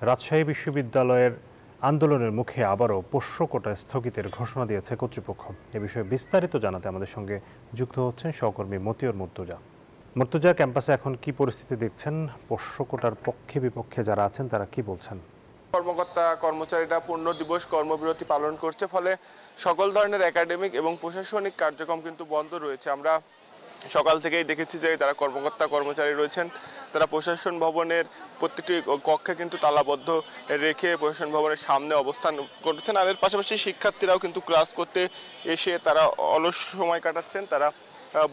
রাজশাহী বিশ্ববিদ্যালয়ের আন্দোলনের মুখে আবারও পোষ্য কোটা স্থগিতের ঘোষণা দিয়েছে কর্তৃপক্ষ। এ বিষয়ে বিস্তারিত জানাতে আমাদের সঙ্গে যুক্ত হচ্ছেন সহকর্মী মতিউর মুর্তজা। মুর্তজা, ক্যাম্পাসে এখন কি পরিস্থিতি দেখছেন? পোষ্য কোটার পক্ষে বিপক্ষে যারা আছেন তারা কি বলছেন? কর্মকর্তা কর্মচারীরা পূর্ণ দিবস কর্মবিরতি পালন করছে, ফলে সকল ধরনের একাডেমিক এবং প্রশাসনিক কার্যক্রম কিন্তু বন্ধ রয়েছে। আমরা সকাল থেকেই দেখেছি যে যারা কর্মকর্তা কর্মচারী রয়েছেন তারা প্রশাসন ভবনের প্রত্যেকটি কক্ষে কিন্তু তালাবদ্ধ রেখে প্রশাসন ভবনের সামনে অবস্থান করছেন। আর এর পাশাপাশি শিক্ষার্থীরাও কিন্তু ক্লাস করতে এসে তারা অলস সময় কাটাচ্ছেন। তারা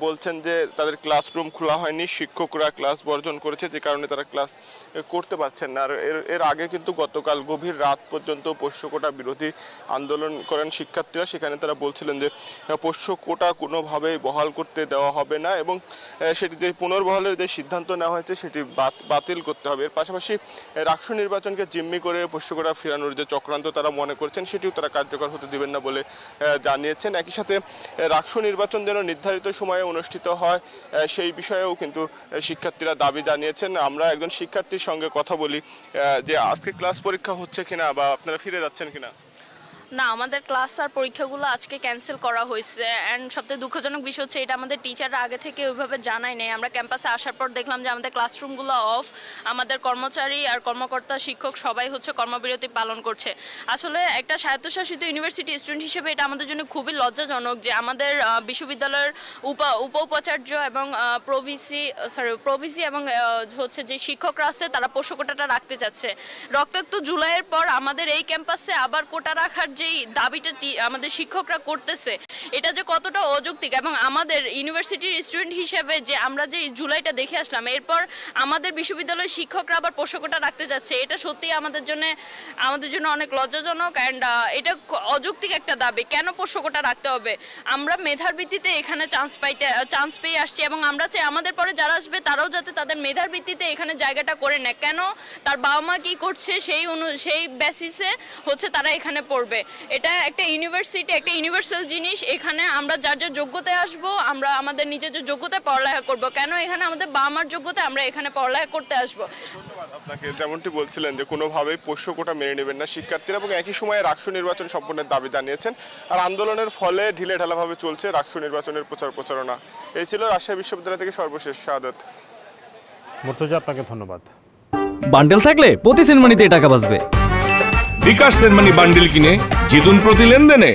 বলছেন যে তাদের ক্লাসরুম খোলা হয়নি, শিক্ষকরা ক্লাস বর্জন করেছে, যে কারণে তারা ক্লাস করতে পারছেন না। আর এর আগে কিন্তু গতকাল গভীর রাত পর্যন্ত পোষ্য কোটা বিরোধী আন্দোলন করেন শিক্ষার্থীরা। সেখানে তারা বলছিলেন যে পোষ্য কোটা কোনোভাবেই বহাল করতে দেওয়া হবে না এবং সেটি যে পুনর্বহালের যে সিদ্ধান্ত নেওয়া হয়েছে সেটি বাতিল করতে হবে। এর পাশাপাশি রাষ্ট্র নির্বাচনকে জিম্মি করে পোষ্য কোটা ফেরানোর যে চক্রান্ত তারা মনে করছেন সেটিও তারা কার্যকর হতে দিবেন না বলে জানিয়েছেন। একই সাথে রাষ্ট্র নির্বাচন যেন নির্ধারিত সময়ে অনুষ্ঠিত হয় সেই বিষয়েও কিন্তু শিক্ষার্থীরা দাবি জানিয়েছেন। আমরা একজন শিক্ষার্থীর সঙ্গে কথা বলি যে আজকে ক্লাস পরীক্ষা হচ্ছে কিনা বা আপনারা ফিরে যাচ্ছেন কিনা। না, আমাদের ক্লাস আর পরীক্ষাগুলো আজকে ক্যান্সেল করা হয়েছে। অ্যান্ড সবথেকে দুঃখজনক বিষয় হচ্ছে এটা আমাদের টিচাররা আগে থেকে ওইভাবে জানাই নেই। আমরা ক্যাম্পাসে আসার পর দেখলাম যে আমাদের ক্লাসরুমগুলো অফ, আমাদের কর্মচারী আর কর্মকর্তা শিক্ষক সবাই হচ্ছে কর্মবিরতি পালন করছে। আসলে একটা স্বায়ত্তশাসিত ইউনিভার্সিটি স্টুডেন্ট হিসেবে এটা আমাদের জন্য খুবই লজ্জাজনক যে আমাদের বিশ্ববিদ্যালয়ের উপাচার্য এবং প্রভিসি এবং হচ্ছে যে শিক্ষকরা আছে তারা পোষ্য কোটাটা রাখতে চাচ্ছে। রক্তাক্ত জুলাইয়ের পর আমাদের এই ক্যাম্পাসে আবার কোটা রাখার যেই দাবিটা আমাদের শিক্ষকরা করতেছে এটা যে কতটা অযৌক্তিক, এবং আমাদের ইউনিভার্সিটির স্টুডেন্ট হিসেবে যে আমরা যে জুলাইটা দেখে আসলাম এরপর আমাদের বিশ্ববিদ্যালয়ের শিক্ষকরা আবার পোষ্য কোটা রাখতে যাচ্ছে, এটা সত্যি আমাদের জন্য অনেক লজ্জাজনক। অ্যান্ড এটা অযৌক্তিক একটা দাবি। কেন পোষ্য কোটা রাখতে হবে? আমরা মেধার ভিত্তিতে এখানে চান্স পেয়ে আসছি এবং আমরা চাই আমাদের পরে যারা আসবে তারাও যাতে তাদের মেধার ভিত্তিতে এখানে জায়গাটা করে নেয়। কেন তার বাবা মা কি করছে সেই বেসিসে হচ্ছে তারা এখানে পড়বে। এটা একটা ইউনিভার্সিটি, একটা ইউনিভার্সাল জিনিস। এখানে আমরা যার যার যোগ্যতায় আসবো, আমরা আমাদের নিজের যে যোগ্যতায় পড়ালেখা করব। কেন এখানে আমাদের বাবা মার যোগ্যতায় আমরা এখানে পড়ালেখা করতে আসবো? ধন্যবাদ আপনাকে। যেমনটি বলছিলেন যে কোনোভাবেই পোষ্য কোটা মেনে নেবেন না শিক্ষার্থীরা এবং একই সময়ে রাষ্ট্র নির্বাচন সম্পন্নের দাবি জানিয়েছেন। আর আন্দোলনের ফলে ঢিলেঢালাভাবে চলছে রাষ্ট্র নির্বাচনের প্রচারণা। এই ছিল রাজশাহী বিশ্ববিদ্যালয় থেকে সর্বশেষ শাহাদাত। মুর্তজা, আপনাকে ধন্যবাদ। বান্ডেল থাকলে প্রতি সেনমানিতে টাকা বাঁচবে। বিকাশ সেনমানি বান্ডেল কিনে জিতুন প্রতি লেনদেনে।